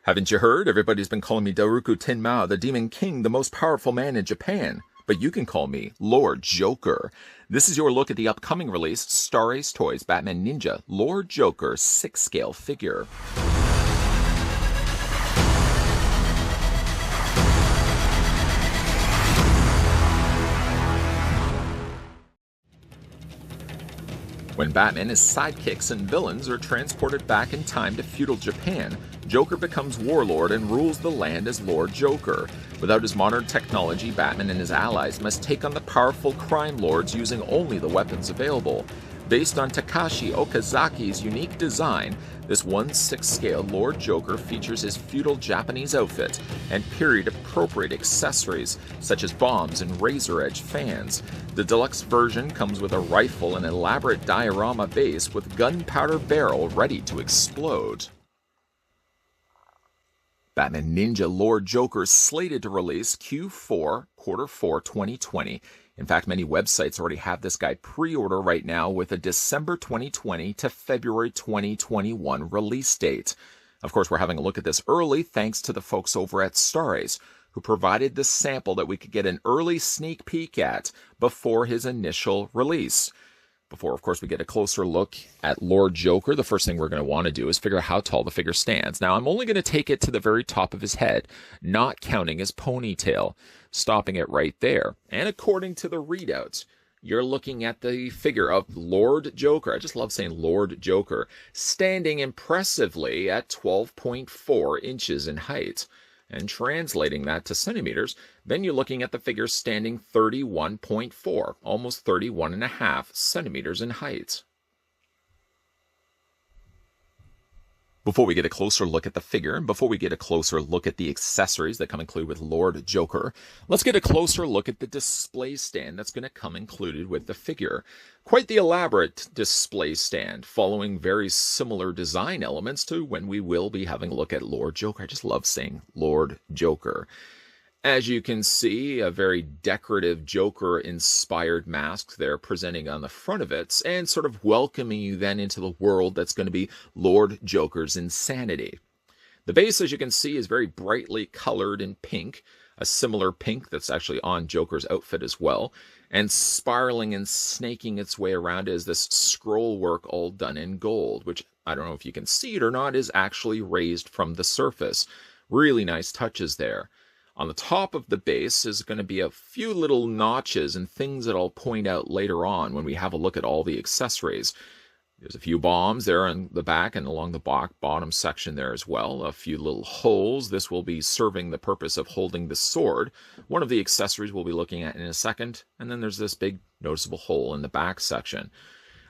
Haven't you heard? Everybody's been calling me Daruku Tenma, the Demon King, the most powerful man in Japan. But you can call me Lord Joker. This is your look at the upcoming release, Star Ace Toys Batman Ninja Lord Joker 6-scale figure. When Batman, his sidekicks, and villains are transported back in time to feudal Japan, Joker becomes warlord and rules the land as Lord Joker. Without his modern technology, Batman and his allies must take on the powerful crime lords using only the weapons available. Based on Takashi Okazaki's unique design, this 1/6 scale Lord Joker features his feudal Japanese outfit and period-appropriate accessories such as bombs and razor-edge fans. The deluxe version comes with a rifle and elaborate diorama base with gunpowder barrel ready to explode. Batman Ninja Lord Joker is slated to release Q4, Q4 2020. In fact, many websites already have this guy pre-order right now with a December 2020 to February 2021 release date. Of course, we're having a look at this early thanks to the folks over at Star Ace, who provided the sample that we could get an early sneak peek at before his initial release. Before, of course, we get a closer look at Lord Joker, the first thing we're going to want to do is figure out how tall the figure stands. Now, I'm only going to take it to the very top of his head, not counting his ponytail, stopping it right there. And according to the readouts, you're looking at the figure of Lord Joker, I just love saying Lord Joker, standing impressively at 12.4 inches in height. And translating that to centimeters, then you're looking at the figure standing 31.4, almost 31.5 centimeters in height. Before we get a closer look at the figure, and before we get a closer look at the accessories that come included with Lord Joker, let's get a closer look at the display stand that's going to come included with the figure. Quite the elaborate display stand, following very similar design elements to when we will be having a look at Lord Joker. I just love saying Lord Joker. As you can see, a very decorative Joker-inspired mask there presenting on the front of it, and sort of welcoming you then into the world that's going to be Lord Joker's insanity. The base, as you can see, is very brightly colored in pink, a similar pink that's actually on Joker's outfit as well, and spiraling and snaking its way around is this scroll work all done in gold, which, I don't know if you can see it or not, is actually raised from the surface. Really nice touches there. On the top of the base is going to be a few little notches and things that I'll point out later on when we have a look at all the accessories. There's a few bombs there on the back and along the bottom section there as well. A few little holes. This will be serving the purpose of holding the sword. One of the accessories we'll be looking at in a second. And then there's this big noticeable hole in the back section.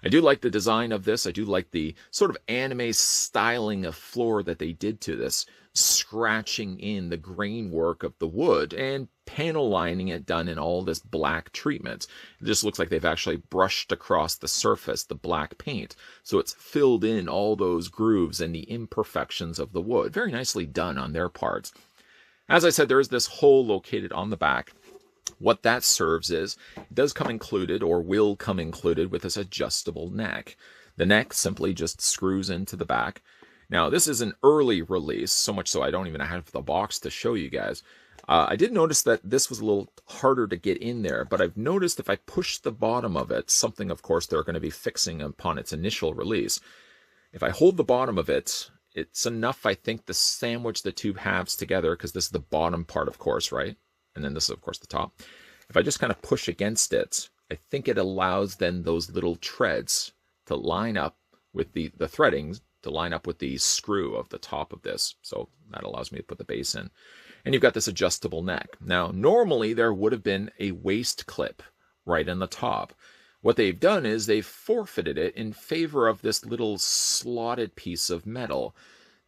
I do like the design of this. I do like the sort of anime styling of floor that they did to this, scratching in the grain work of the wood and panel lining it done in all this black treatment. It just looks like they've actually brushed across the surface the black paint, so it's filled in all those grooves and the imperfections of the wood. Very nicely done on their part. As I said, there is this hole located on the back. What that serves is, it does come included, or will come included, with this adjustable neck. The neck simply just screws into the back. Now, this is an early release, so much so I don't even have the box to show you guys. I did notice that this was a little harder to get in there, but I've noticed if I push the bottom of it, something, of course, they're going to be fixing upon its initial release. If I hold the bottom of it, it's enough, I think, to sandwich the two halves together, because this is the bottom part, of course, right? And then this is, of course, the top. If I just kind of push against it, I think it allows then those little treads to line up with the threadings, to line up with the screw of the top of this. So that allows me to put the base in. And you've got this adjustable neck. Now, normally there would have been a waist clip right on the top. What they've done is they've forfeited it in favor of this little slotted piece of metal.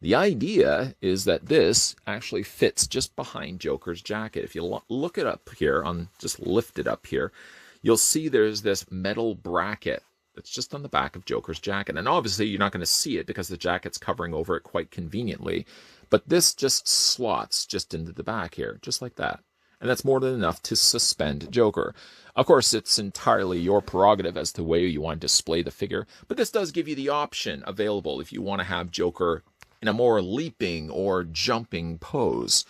The idea is that this actually fits just behind Joker's jacket. If you look it up here, just lift it up here, you'll see there's this metal bracket that's just on the back of Joker's jacket. And obviously you're not going to see it because the jacket's covering over it quite conveniently. But this just slots just into the back here, just like that. And that's more than enough to suspend Joker. Of course, it's entirely your prerogative as to where you want to display the figure. But this does give you the option available if you want to have Joker in a more leaping or jumping pose.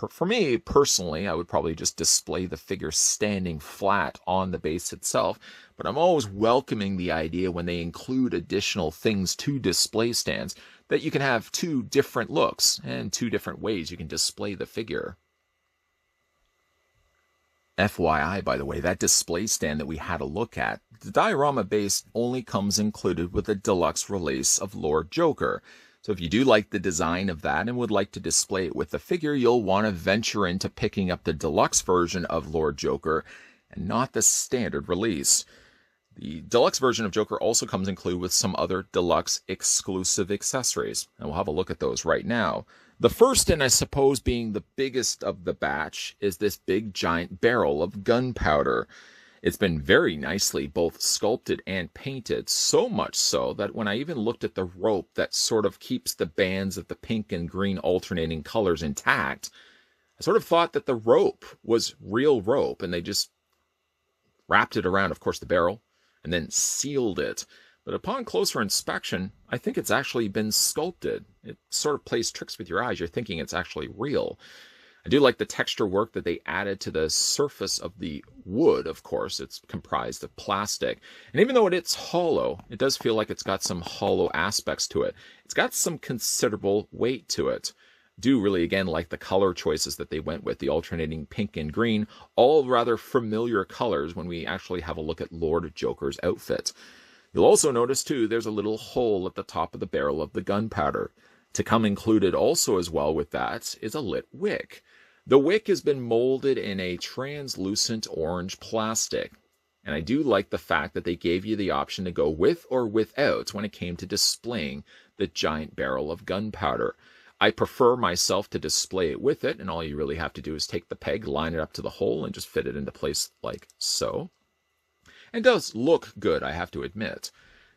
For me, personally, I would probably just display the figure standing flat on the base itself, but I'm always welcoming the idea when they include additional things to display stands that you can have two different looks and two different ways you can display the figure. FYI, by the way, that display stand that we had a look at, the diorama base only comes included with a deluxe release of Lord Joker. So if you do like the design of that and would like to display it with the figure, you'll want to venture into picking up the deluxe version of Lord Joker and not the standard release. The deluxe version of Joker also comes included with some other deluxe exclusive accessories, and we'll have a look at those right now. The first, and I suppose being the biggest of the batch, is this big giant barrel of gunpowder. It's been very nicely both sculpted and painted, so much so that when I even looked at the rope that sort of keeps the bands of the pink and green alternating colors intact, I sort of thought that the rope was real rope, and they just wrapped it around, of course, the barrel, and then sealed it. But upon closer inspection, I think it's actually been sculpted. It sort of plays tricks with your eyes. You're thinking it's actually real. I do like the texture work that they added to the surface of the wood, of course. It's comprised of plastic. And even though it's hollow, it does feel like it's got some hollow aspects to it. It's got some considerable weight to it. I do really, again, like the color choices that they went with, the alternating pink and green, all rather familiar colors when we actually have a look at Lord Joker's outfit. You'll also notice, too, there's a little hole at the top of the barrel of the gunpowder. To come included also as well with that is a lit wick. The wick has been molded in a translucent orange plastic, and I do like the fact that they gave you the option to go with or without when it came to displaying the giant barrel of gunpowder. I prefer myself to display it with it, and all you really have to do is take the peg, line it up to the hole, and just fit it into place like so. It does look good, I have to admit.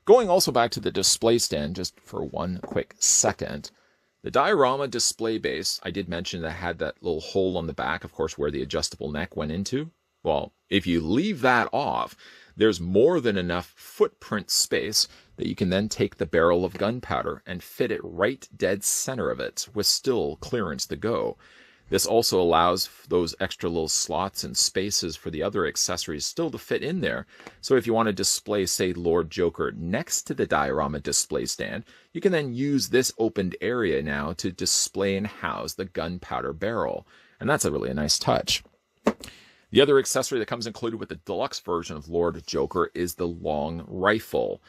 Going also back to the display stand just for one quick second, the diorama display base, I did mention that had that little hole on the back, of course, where the adjustable neck went into. Well, if you leave that off, there's more than enough footprint space that you can then take the barrel of gunpowder and fit it right dead center of it with still clearance to go. This also allows those extra little slots and spaces for the other accessories still to fit in there. So if you want to display, say, Lord Joker next to the diorama display stand, you can then use this opened area now to display and house the gunpowder barrel. And that's a nice touch. The other accessory that comes included with the deluxe version of Lord Joker is the long rifle.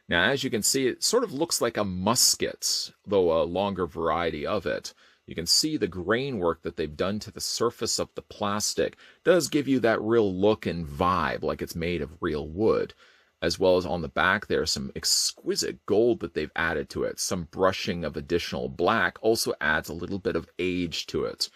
Now, as you can see, it sort of looks like a musket, though a longer variety of it. You can see the grain work that they've done to the surface of the plastic does give you that real look and vibe like it's made of real wood. As well as on the back, there's some exquisite gold that they've added to it. Some brushing of additional black also adds a little bit of age to it.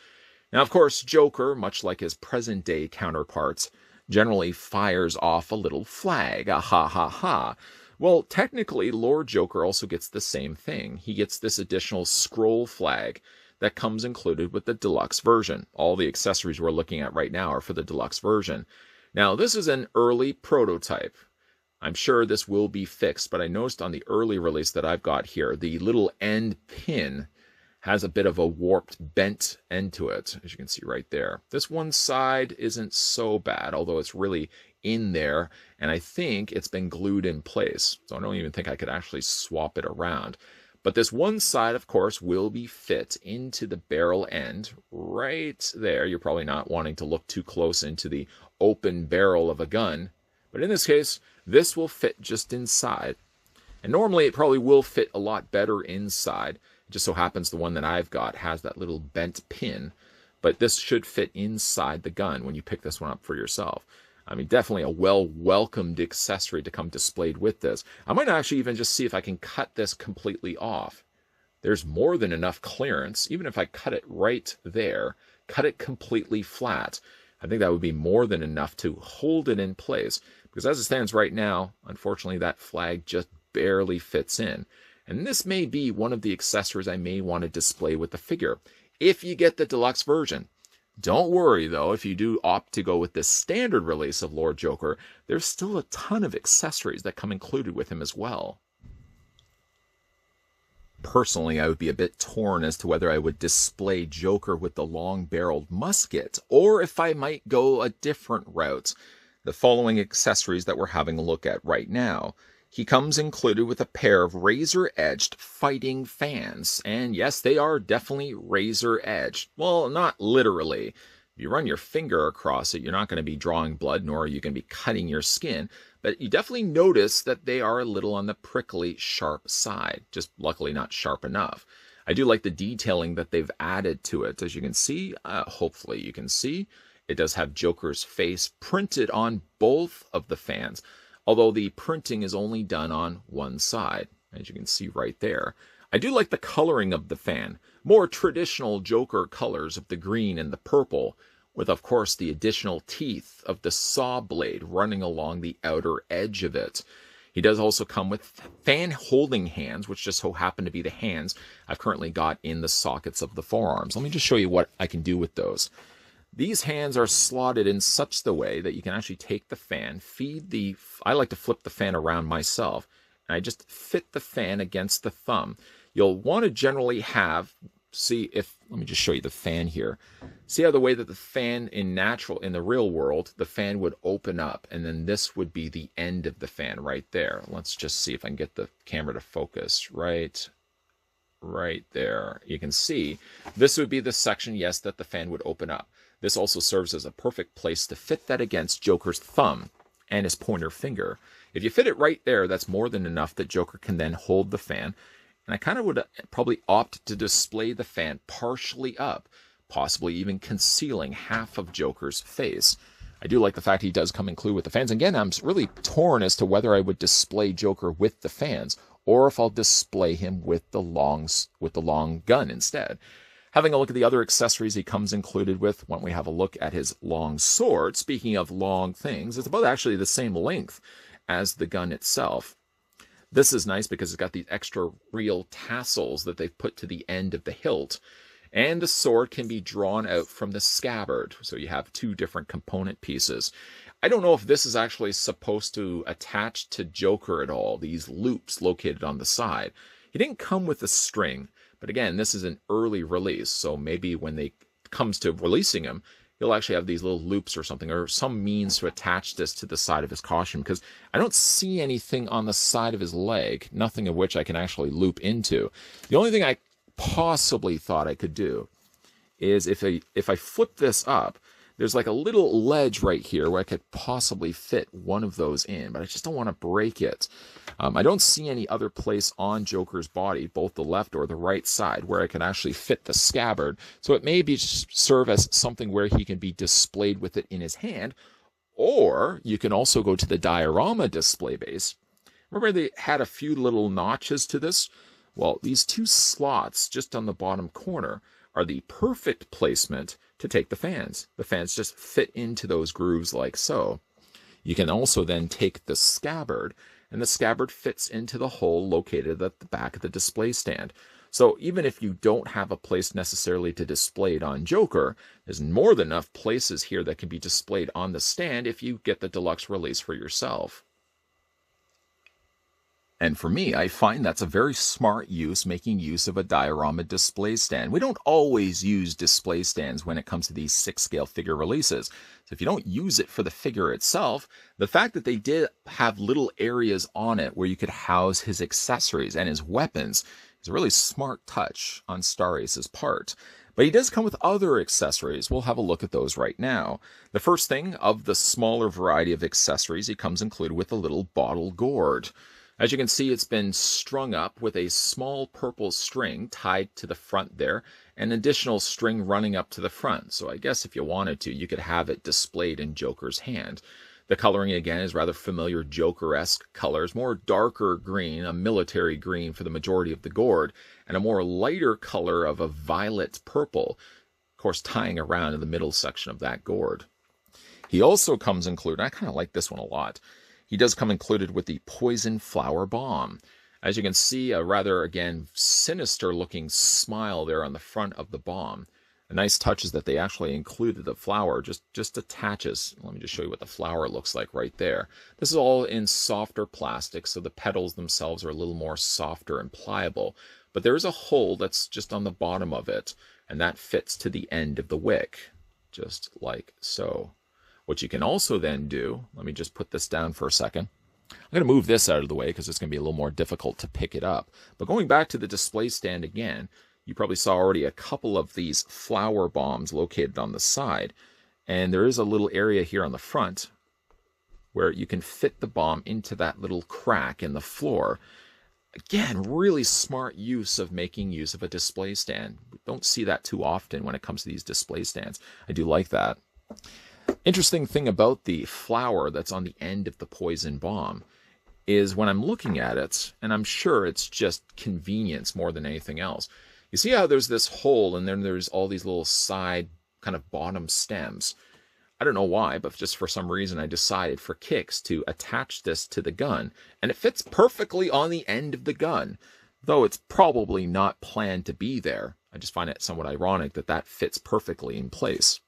Now, of course, Joker, much like his present-day counterparts, generally fires off a little flag, a ha ha ha. Well, technically, Lord Joker also gets the same thing. He gets this additional scroll flag that comes included with the deluxe version. All the accessories we're looking at right now are for the deluxe version. Now, this is an early prototype. I'm sure this will be fixed, but I noticed on the early release that I've got here, the little end pin has a bit of a warped, bent end to it, as you can see right there. This one side isn't so bad, although it's really in there, and I think it's been glued in place, so I don't even think I could actually swap it around. But this one side, of course, will be fit into the barrel end right there. You're probably not wanting to look too close into the open barrel of a gun, but in this case, this will fit just inside. And normally it probably will fit a lot better inside. It just so happens the one that I've got has that little bent pin, but this should fit inside the gun when you pick this one up for yourself. I mean, definitely a well-welcomed accessory to come displayed with this. I might actually even just see if I can cut this completely off. There's more than enough clearance, even if I cut it right there, cut it completely flat. I think that would be more than enough to hold it in place, because as it stands right now, unfortunately, that flag just barely fits in. And this may be one of the accessories I may want to display with the figure, if you get the deluxe version. Don't worry, though, if you do opt to go with the standard release of Lord Joker, there's still a ton of accessories that come included with him as well. Personally, I would be a bit torn as to whether I would display Joker with the long-barreled musket, or if I might go a different route. The following accessories that we're having a look at right now. He comes included with a pair of razor-edged fighting fans, and yes, they are definitely razor-edged. Well, not literally. If you run your finger across it, you're not going to be drawing blood, nor are you going to be cutting your skin. But you definitely notice that they are a little on the prickly, sharp side. Just luckily not sharp enough. I do like the detailing that they've added to it. As you can see, hopefully you can see, it does have Joker's face printed on both of the fans. Although the printing is only done on one side, as you can see right there. I do like the coloring of the fan. More traditional Joker colors of the green and the purple, with of course the additional teeth of the saw blade running along the outer edge of it. He does also come with fan holding hands, which just so happen to be the hands I've currently got in the sockets of the forearms. Let me just show you what I can do with those. These hands are slotted in such the way that you can actually take the fan, I like to flip the fan around myself, and I just fit the fan against the thumb. You'll want to generally have, let me just show you the fan here. See how the way that the fan in the real world, the fan would open up, and then this would be the end of the fan right there. Let's just see if I can get the camera to focus right there. You can see this would be the section, yes, that the fan would open up. This also serves as a perfect place to fit that against Joker's thumb and his pointer finger. If you fit it right there, that's more than enough that Joker can then hold the fan. And I kind of would probably opt to display the fan partially up, possibly even concealing half of Joker's face. I do like the fact he does come included with the fans. Again, I'm really torn as to whether I would display Joker with the fans or if I'll display him with the long gun instead. Having a look at the other accessories he comes included with, when we have a look at his long sword, speaking of long things, it's about actually the same length as the gun itself. This is nice because it's got these extra real tassels that they've put to the end of the hilt. And the sword can be drawn out from the scabbard, so you have two different component pieces. I don't know if this is actually supposed to attach to Joker at all, these loops located on the side. He didn't come with a string. But again, this is an early release, so maybe when it comes to releasing him, he'll actually have these little loops or something, or some means to attach this to the side of his costume, because I don't see anything on the side of his leg, nothing of which I can actually loop into. The only thing I possibly thought I could do is if I flip this up, there's like a little ledge right here where I could possibly fit one of those in, but I just don't want to break it. I don't see any other place on Joker's body, both the left or the right side, where I can actually fit the scabbard. So it may serve as something where he can be displayed with it in his hand, or you can also go to the Diorama display base. Remember they had a few little notches to this? Well, these two slots just on the bottom corner are the perfect placement to take the fans. The fans just fit into those grooves like so. You can also then take the scabbard, and the scabbard fits into the hole located at the back of the display stand. So even if you don't have a place necessarily to display it on Joker, there's more than enough places here that can be displayed on the stand if you get the deluxe release for yourself. And for me, I find that's a very smart use, making use of a diorama display stand. We don't always use display stands when it comes to these 6-scale figure releases. So if you don't use it for the figure itself, the fact that they did have little areas on it where you could house his accessories and his weapons is a really smart touch on Star Ace's part. But he does come with other accessories. We'll have a look at those right now. The first thing, of the smaller variety of accessories, he comes included with a little bottle gourd. As you can see, it's been strung up with a small purple string tied to the front there, and additional string running up to the front. So I guess if you wanted to, you could have it displayed in Joker's hand. The coloring, again, is rather familiar Joker-esque colors, more darker green, a military green for the majority of the gourd, and a more lighter color of a violet purple, of course tying around in the middle section of that gourd. He also comes included, I kind of like this one a lot, he does come included with the Poison Flower Bomb. As you can see, a rather, again, sinister-looking smile there on the front of the bomb. A nice touch is that they actually included the flower, just attaches. Let me just show you what the flower looks like right there. This is all in softer plastic, so the petals themselves are a little more softer and pliable. but there is a hole that's just on the bottom of it, and that fits to the end of the wick, just like so. What you can also then do, let me just put this down for a second. I'm going to move this out of the way because it's going to be a little more difficult to pick it up. But going back to the display stand again, you probably saw already a couple of these flower bombs located on the side. And there is a little area here on the front where you can fit the bomb into that little crack in the floor. Again, really smart use of making use of a display stand. We don't see that too often when it comes to these display stands. I do like that. Interesting thing about the flower that's on the end of the poison bomb is when I'm looking at it, and I'm sure it's just convenience more than anything else. You see how there's this hole and then there's all these little side kind of bottom stems. I don't know why, but just for some reason I decided for kicks to attach this to the gun, and it fits perfectly on the end of the gun, though it's probably not planned to be there. I just find it somewhat ironic that that fits perfectly in place.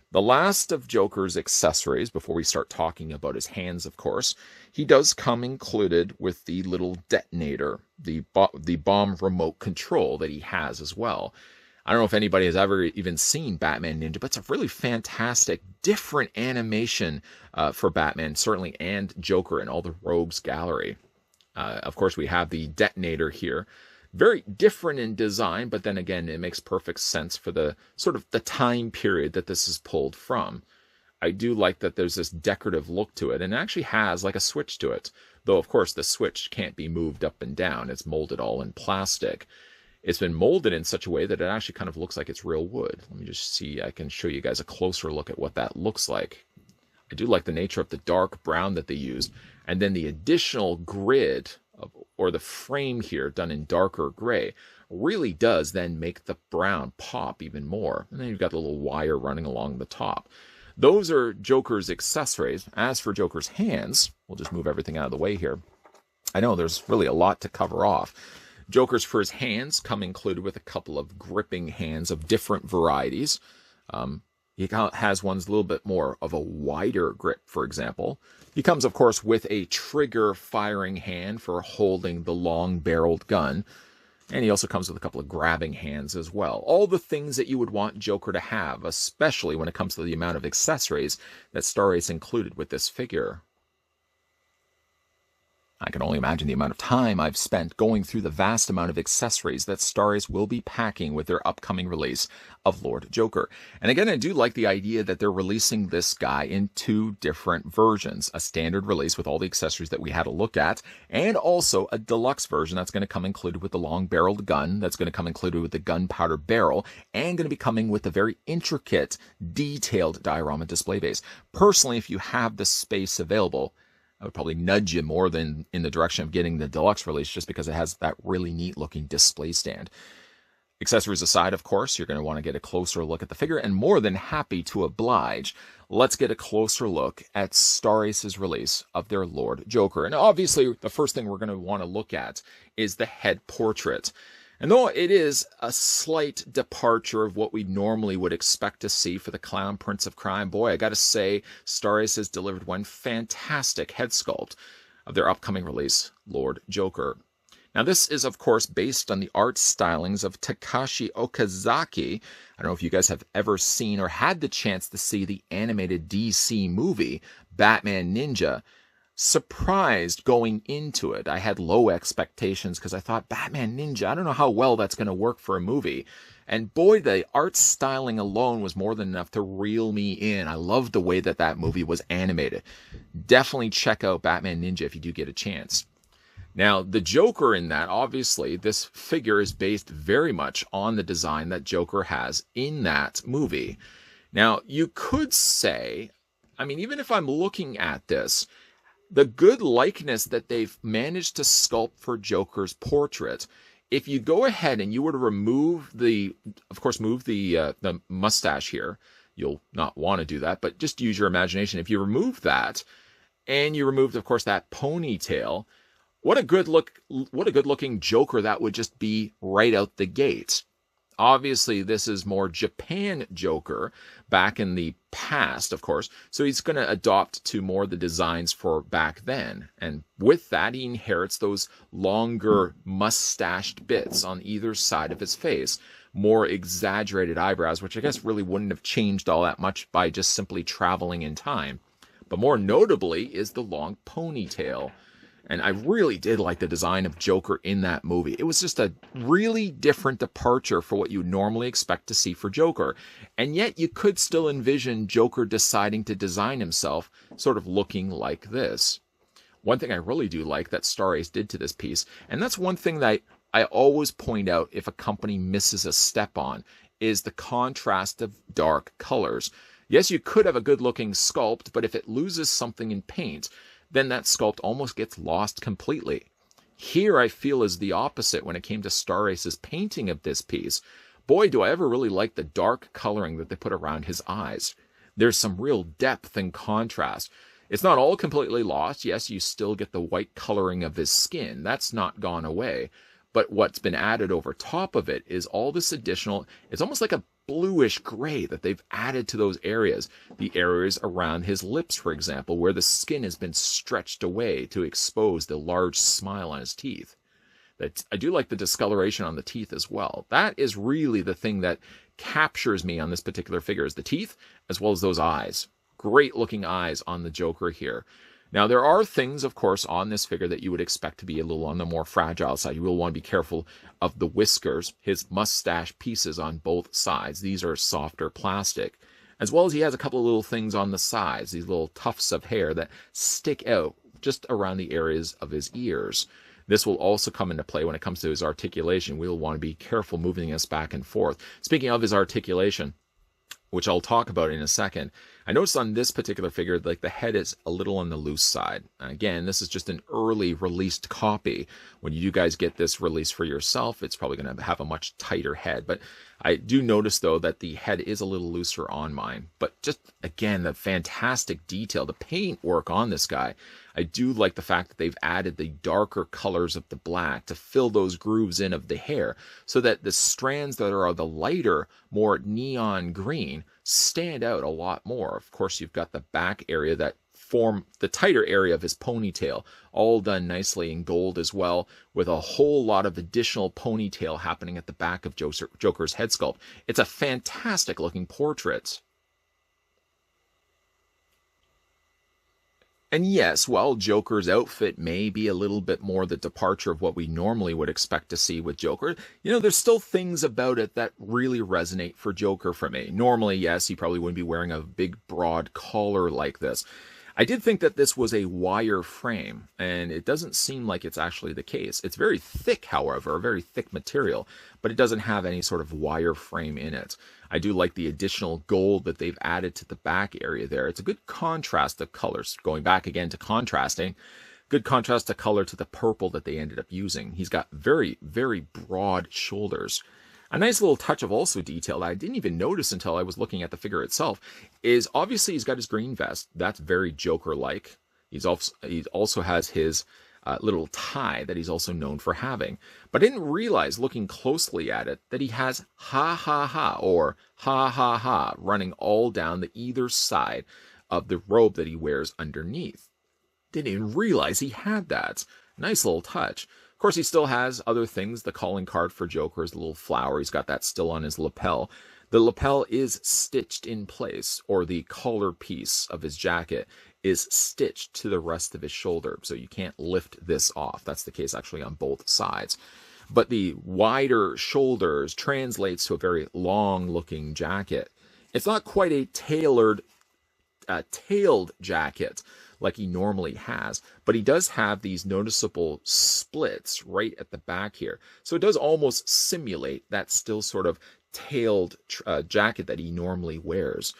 The last of Joker's accessories, before we start talking about his hands, of course, he does come included with the little detonator, the bomb remote control that he has as well. I don't know if anybody has ever even seen Batman Ninja, but it's a really fantastic, different animation for Batman, certainly, and Joker and all the Rogues Gallery. Of course, we have the detonator here. Very different in design, but then again, it makes perfect sense for the sort of the time period that this is pulled from. I do like that there's this decorative look to it, and it actually has like a switch to it. Though, of course, the switch can't be moved up and down. It's molded all in plastic. It's been molded in such a way that it actually kind of looks like it's real wood. Let me just see. I can show you guys a closer look at what that looks like. I do like the nature of the dark brown that they used, and then the additional grid or the frame here done in darker gray really does then make the brown pop even more. And then you've got a little wire running along the top. Those are Joker's accessories. As for Joker's hands, we'll just move everything out of the way here. I know there's really a lot to cover off. Joker's for his hands come included with a couple of gripping hands of different varieties. He has ones a little bit more of a wider grip, for example. He comes, of course, with a trigger firing hand for holding the long-barreled gun. And he also comes with a couple of grabbing hands as well. All the things that you would want Joker to have, especially when it comes to the amount of accessories that Star Ace included with this figure. I can only imagine the amount of time I've spent going through the vast amount of accessories that Star Ace will be packing with their upcoming release of Lord Joker. And again, I do like the idea that they're releasing this guy in two different versions. A standard release with all the accessories that we had a look at, and also a deluxe version that's going to come included with the long-barreled gun, that's going to come included with the gunpowder barrel, and going to be coming with a very intricate, detailed diorama display base. Personally, if you have the space available, I would probably nudge you more than in the direction of getting the deluxe release, just because it has that really neat looking display stand. Accessories aside, of course, you're going to want to get a closer look at the figure, and more than happy to oblige. Let's get a closer look at Star Ace's release of their Lord Joker. And obviously, the first thing we're going to want to look at is the head portrait. And though it is a slight departure of what we normally would expect to see for the Clown Prince of Crime, boy, I got to say, Star Ace has delivered one fantastic head sculpt of their upcoming release, Lord Joker. Now, this is, of course, based on the art stylings of Takashi Okazaki. I don't know if you guys have ever seen or had the chance to see the animated DC movie, Batman Ninja. Surprised going into it. I had low expectations because I thought, Batman Ninja, I don't know how well that's going to work for a movie. And boy, the art styling alone was more than enough to reel me in. I loved the way that that movie was animated. Definitely check out Batman Ninja if you do get a chance. Now, the Joker in that, obviously, this figure is based very much on the design that Joker has in that movie. Now, you could say, I mean, even if I'm looking at this, the good likeness that they've managed to sculpt for Joker's portrait, if you go ahead and you were to remove move the mustache here, you'll not want to do that, but just use your imagination. If you remove that, and you removed, of course, that ponytail, what a good looking Joker that would just be right out the gate. Obviously, this is more Japan Joker back in the past, of course. So he's going to adopt to more the designs for back then. And with that, he inherits those longer mustached bits on either side of his face. More exaggerated eyebrows, which I guess really wouldn't have changed all that much by just simply traveling in time. But more notably is the long ponytail. And I really did like the design of Joker in that movie. It was just a really different departure for what you normally expect to see for Joker. And yet you could still envision Joker deciding to design himself sort of looking like this. One thing I really do like that Star Ace did to this piece, and that's one thing that I always point out if a company misses a step on, is the contrast of dark colors. Yes, you could have a good-looking sculpt, but if it loses something in paint, then that sculpt almost gets lost completely. Here I feel is the opposite when it came to Star Ace's painting of this piece. Boy, do I ever really like the dark coloring that they put around his eyes. There's some real depth and contrast. It's not all completely lost. Yes, you still get the white coloring of his skin. That's not gone away. But what's been added over top of it is all this additional, it's almost like a bluish gray that they've added to those areas. The areas around his lips, for example, where the skin has been stretched away to expose the large smile on his teeth. I do like the discoloration on the teeth as well. That is really the thing that captures me on this particular figure, is the teeth as well as those eyes. Great looking eyes on the Joker here. Now, there are things, of course, on this figure that you would expect to be a little on the more fragile side. You will want to be careful of the whiskers, his mustache pieces on both sides. These are softer plastic. As well as he has a couple of little things on the sides, these little tufts of hair that stick out just around the areas of his ears. This will also come into play when it comes to his articulation. We'll want to be careful moving this back and forth. Speaking of his articulation, which I'll talk about in a second, I noticed on this particular figure, like the head is a little on the loose side. And again, this is just an early released copy. When you guys get this release for yourself, it's probably going to have a much tighter head. But I do notice, though, that the head is a little looser on mine. But just, again, the fantastic detail, the paint work on this guy. I do like the fact that they've added the darker colors of the black to fill those grooves in of the hair, so that the strands that are the lighter, more neon green stand out a lot more. Of course, you've got the back area that form the tighter area of his ponytail, all done nicely in gold as well, with a whole lot of additional ponytail happening at the back of Joker's head sculpt. It's a fantastic looking portrait. And yes, while Joker's outfit may be a little bit more the departure of what we normally would expect to see with Joker, you know, there's still things about it that really resonate for Joker for me. Normally, yes, he probably wouldn't be wearing a big broad collar like this. I did think that this was a wire frame, and it doesn't seem like it's actually the case. It's very thick, however, a very thick material, but it doesn't have any sort of wire frame in it. I do like the additional gold that they've added to the back area there. It's a good contrast of colors. Going back again to contrasting, good contrast of color to the purple that they ended up using. He's got very, very broad shoulders. A nice little touch of also detail that I didn't even notice until I was looking at the figure itself is obviously he's got his green vest. That's very Joker-like. He also has his little tie that he's also known for having. But I didn't realize, looking closely at it, that he has ha ha ha or ha ha ha running all down the either side of the robe that he wears underneath. Didn't even realize he had that. Nice little touch. Of course, he still has other things. The calling card for Joker is a little flower. He's got that still on his lapel. The lapel is stitched in place, or the collar piece of his jacket is stitched to the rest of his shoulder, so you can't lift this off. That's the case actually on both sides. But the wider shoulders translates to a very long-looking jacket. It's not quite a tailed jacket like he normally has, but he does have these noticeable splits right at the back here. So it does almost simulate that still sort of tailed jacket that he normally wears.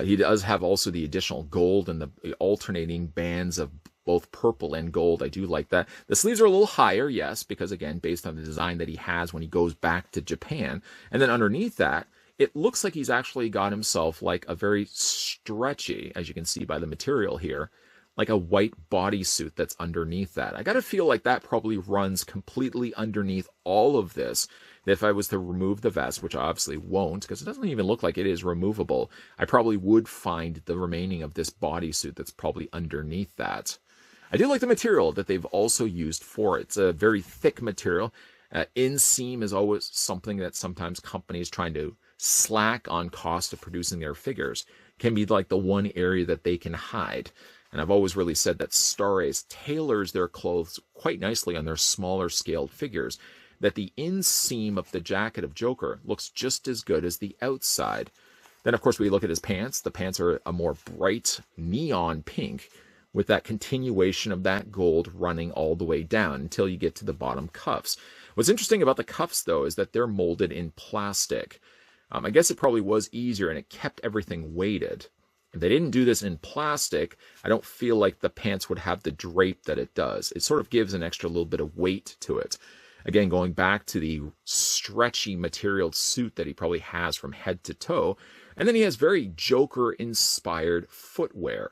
He does have also the additional gold and the alternating bands of both purple and gold. I do like that. The sleeves are a little higher, yes, because again, based on the design that he has when he goes back to Japan. And then underneath that, it looks like he's actually got himself like a very stretchy, as you can see by the material here, like a white bodysuit that's underneath that. I gotta feel like that probably runs completely underneath all of this If I was to remove the vest, which I obviously won't, because it doesn't even look like it is removable, I probably would find the remaining of this bodysuit that's probably underneath that. I do like the material that they've also used for it. It's a very thick material. Inseam is always something that sometimes companies trying to slack on cost of producing their figures can be like the one area that they can hide. And I've always really said that Star Ace tailors their clothes quite nicely on their smaller scaled figures, that the inseam of the jacket of Joker looks just as good as the outside. Then, of course, we look at his pants. The pants are a more bright neon pink with that continuation of that gold running all the way down until you get to the bottom cuffs. What's interesting about the cuffs, though, is that they're molded in plastic. I guess it probably was easier and it kept everything weighted. If they didn't do this in plastic, I don't feel like the pants would have the drape that it does. It sort of gives an extra little bit of weight to it. Again, going back to the stretchy material suit that he probably has from head to toe. And then he has very Joker-inspired footwear.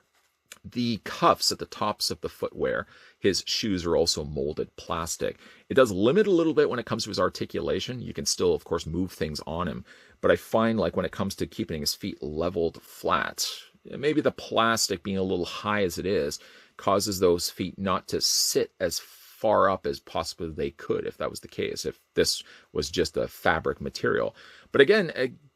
The cuffs at the tops of the footwear, his shoes are also molded plastic. It does limit a little bit when it comes to his articulation. You can still, of course, move things on him. But I find like when it comes to keeping his feet leveled flat, maybe the plastic being a little high as it is causes those feet not to sit as far up as possibly they could if that was the case, if this was just a fabric material. But again,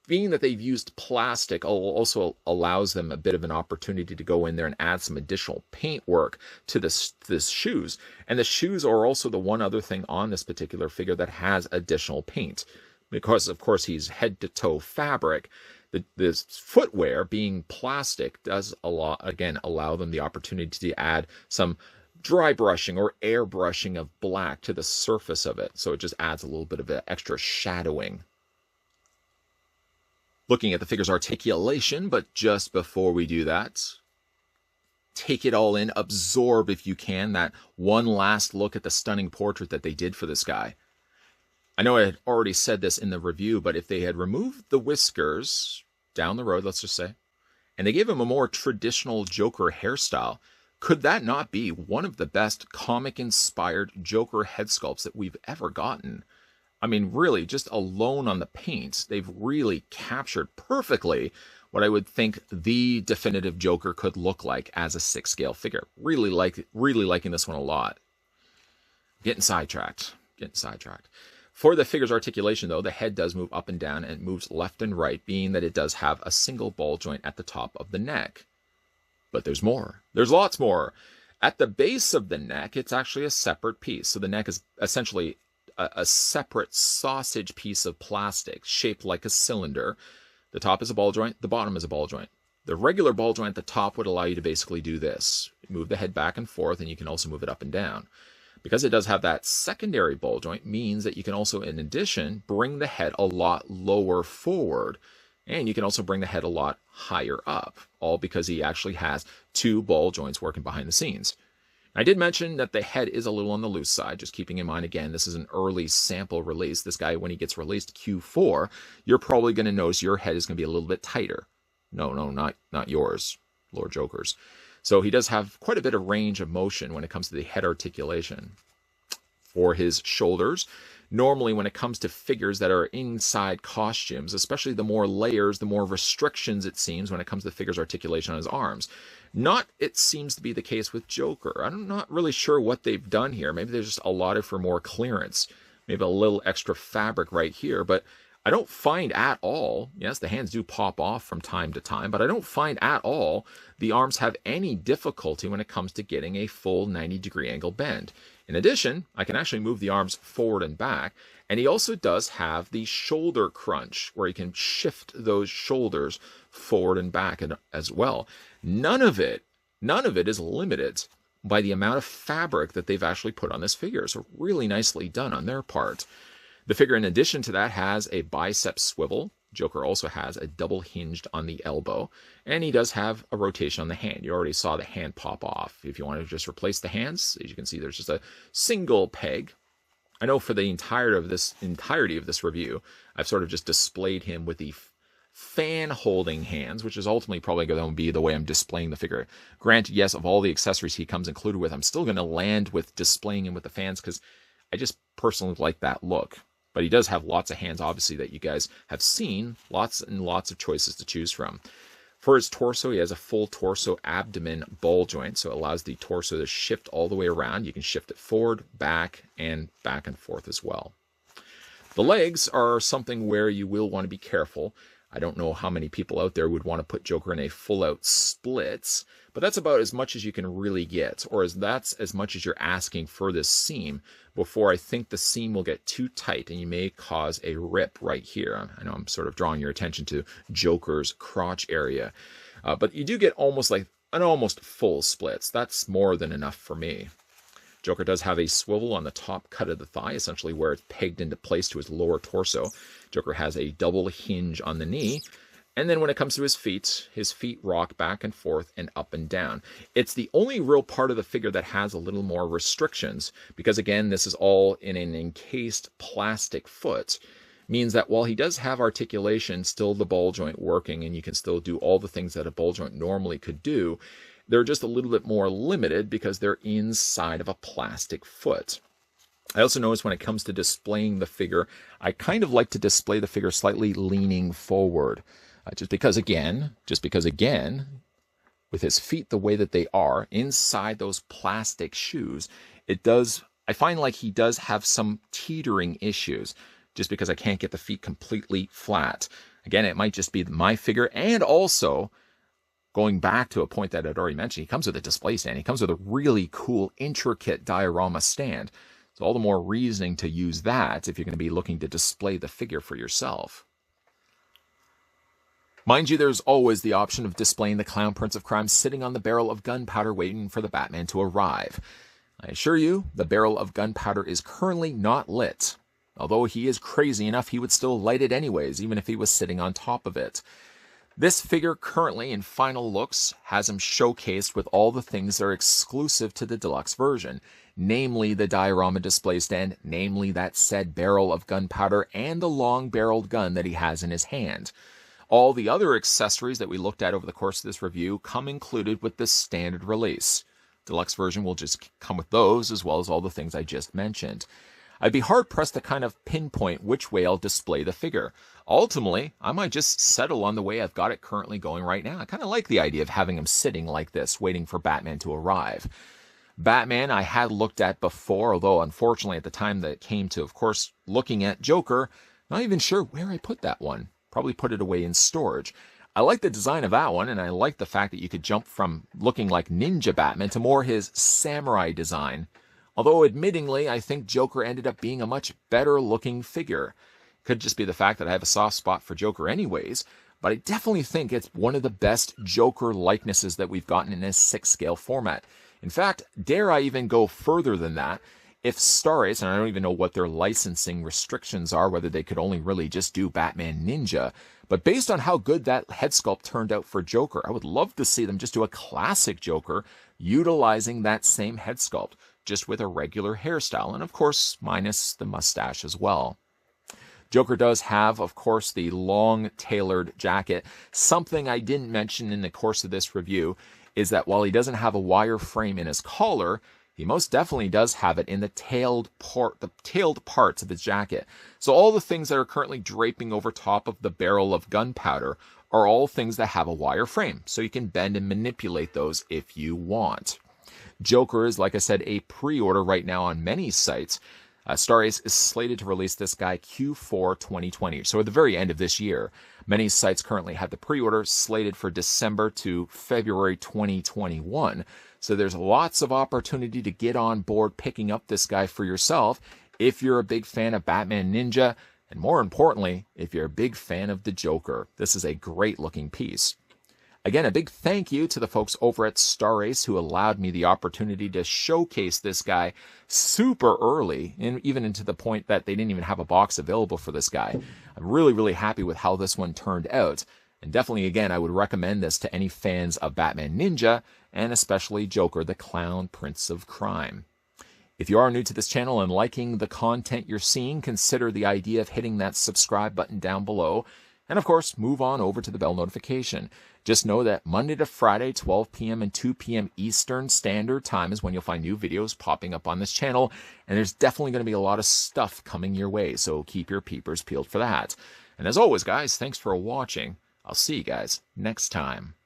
being that they've used plastic also allows them a bit of an opportunity to go in there and add some additional paint work to this shoes. And the shoes are also the one other thing on this particular figure that has additional paint. Because, of course, he's head-to-toe fabric. This footwear, being plastic, does allow them the opportunity to add some dry brushing or airbrushing of black to the surface of it. So it just adds a little bit of extra shadowing. Looking at the figure's articulation, but just before we do that, take it all in, absorb if you can that one last look at the stunning portrait that they did for this guy. I know I had already said this in the review, but if they had removed the whiskers down the road, let's just say, and they gave him a more traditional Joker hairstyle, could that not be one of the best comic-inspired Joker head sculpts that we've ever gotten? I mean, really, just alone on the paint, they've really captured perfectly what I would think the definitive Joker could look like as a 6-scale figure. Really liking this one a lot. Getting sidetracked. For the figure's articulation, though, the head does move up and down, and it moves left and right, being that it does have a single ball joint at the top of the neck. But there's more. There's lots more. At the base of the neck, it's actually a separate piece. So the neck is essentially a separate sausage piece of plastic shaped like a cylinder. The top is a ball joint. The bottom is a ball joint. The regular ball joint at the top would allow you to basically do this. Move the head back and forth, and you can also move it up and down. Because it does have that secondary ball joint means that you can also, in addition, bring the head a lot lower forward. And you can also bring the head a lot higher up, all because he actually has 2 ball joints working behind the scenes. I did mention that the head is a little on the loose side, just keeping in mind, again, this is an early sample release. This guy, when he gets released Q4, you're probably going to notice your head is going to be a little bit tighter. No, not yours, Lord Joker's. So he does have quite a bit of range of motion when it comes to the head articulation. For his shoulders, normally when it comes to figures that are inside costumes, especially the more layers, the more restrictions it seems when it comes to the figure's articulation on his arms. Not, it seems to be the case with Joker. I'm not really sure what they've done here. Maybe they're just allotted for more clearance. Maybe a little extra fabric right here, but I don't find at all, yes, the hands do pop off from time to time, but I don't find at all the arms have any difficulty when it comes to getting a full 90-degree angle bend. In addition, I can actually move the arms forward and back, and he also does have the shoulder crunch, where he can shift those shoulders forward and back as well. None of it is limited by the amount of fabric that they've actually put on this figure, so really nicely done on their part. The figure, in addition to that, has a bicep swivel. Joker also has a double hinged on the elbow, and he does have a rotation on the hand. You already saw the hand pop off. If you want to just replace the hands, as you can see, there's just a single peg. I know for the entirety of this review, I've sort of just displayed him with the fan holding hands, which is ultimately probably going to be the way I'm displaying the figure. Granted, yes, of all the accessories he comes included with, I'm still going to land with displaying him with the fans because I just personally like that look. But he does have lots of hands, obviously, that you guys have seen. Lots and lots of choices to choose from. For his torso, he has a full torso abdomen ball joint, so it allows the torso to shift all the way around. You can shift it forward, back and forth as well. The legs are something where you will want to be careful. I don't know how many people out there would want to put Joker in a full-out splits, but that's about as much as you can really get, or that's as much as you're asking for this seam before I think the seam will get too tight and you may cause a rip right here. I know I'm sort of drawing your attention to Joker's crotch area, but you do get almost like an almost full splits. That's more than enough for me. Joker does have a swivel on the top cut of the thigh, essentially where it's pegged into place to his lower torso. Joker has a double hinge on the knee. And then when it comes to his feet rock back and forth and up and down. It's the only real part of the figure that has a little more restrictions, because again, this is all in an encased plastic foot. Means that while he does have articulation, still the ball joint working, and you can still do all the things that a ball joint normally could do, they're just a little bit more limited because they're inside of a plastic foot. I also notice when it comes to displaying the figure, I kind of like to display the figure slightly leaning forward. Just because again, with his feet the way that they are, inside those plastic shoes, I find like he does have some teetering issues, just because I can't get the feet completely flat. Again, it might just be my figure, and also, going back to a point that I'd already mentioned, he comes with a display stand. He comes with a really cool, intricate diorama stand. So all the more reasoning to use that if you're going to be looking to display the figure for yourself. Mind you, there's always the option of displaying the Clown Prince of Crime sitting on the barrel of gunpowder waiting for the Batman to arrive. I assure you, the barrel of gunpowder is currently not lit. Although he is crazy enough, he would still light it anyways, even if he was sitting on top of it. This figure currently in final looks has him showcased with all the things that are exclusive to the deluxe version, namely the diorama display stand, namely that said barrel of gunpowder, and the long-barreled gun that he has in his hand. All the other accessories that we looked at over the course of this review come included with the standard release. Deluxe version will just come with those, as well as all the things I just mentioned. I'd be hard-pressed to kind of pinpoint which way I'll display the figure. Ultimately, I might just settle on the way I've got it currently going right now. I kind of like the idea of having him sitting like this, waiting for Batman to arrive. Batman I had looked at before, although unfortunately at the time that it came to, of course, looking at Joker, not even sure where I put that one. Probably put it away in storage. I like the design of that one, and I like the fact that you could jump from looking like Ninja Batman to more his samurai design. Although, admittingly, I think Joker ended up being a much better looking figure. Could just be the fact that I have a soft spot for Joker anyways, but I definitely think it's one of the best Joker likenesses that we've gotten in this 6-scale format. In fact, dare I even go further than that, if Star Ace, and I don't even know what their licensing restrictions are, whether they could only really just do Batman Ninja, but based on how good that head sculpt turned out for Joker, I would love to see them just do a classic Joker utilizing that same head sculpt, just with a regular hairstyle, and of course, minus the mustache as well. Joker does have, of course, the long tailored jacket. Something I didn't mention in the course of this review is that while he doesn't have a wire frame in his collar, he most definitely does have it in the tailed parts of his jacket. So all the things that are currently draping over top of the barrel of gunpowder are all things that have a wire frame, so you can bend and manipulate those if you want. Joker is, like I said, a pre-order right now on many sites. Star Ace is slated to release this guy Q4 2020, so at the very end of this year. Many sites currently have the pre-order slated for December to February 2021. So there's lots of opportunity to get on board picking up this guy for yourself if you're a big fan of Batman Ninja, and more importantly, if you're a big fan of the Joker. This is a great looking piece. Again, a big thank you to the folks over at Star Ace who allowed me the opportunity to showcase this guy super early, and even into the point that they didn't even have a box available for this guy. I'm really, really happy with how this one turned out. And definitely, again, I would recommend this to any fans of Batman Ninja, and especially Joker, the Clown Prince of Crime. If you are new to this channel and liking the content you're seeing, consider the idea of hitting that subscribe button down below. And of course, move on over to the bell notification. Just know that Monday to Friday, 12 p.m. and 2 p.m. Eastern Standard Time is when you'll find new videos popping up on this channel. And there's definitely going to be a lot of stuff coming your way, so keep your peepers peeled for that. And as always, guys, thanks for watching. I'll see you guys next time.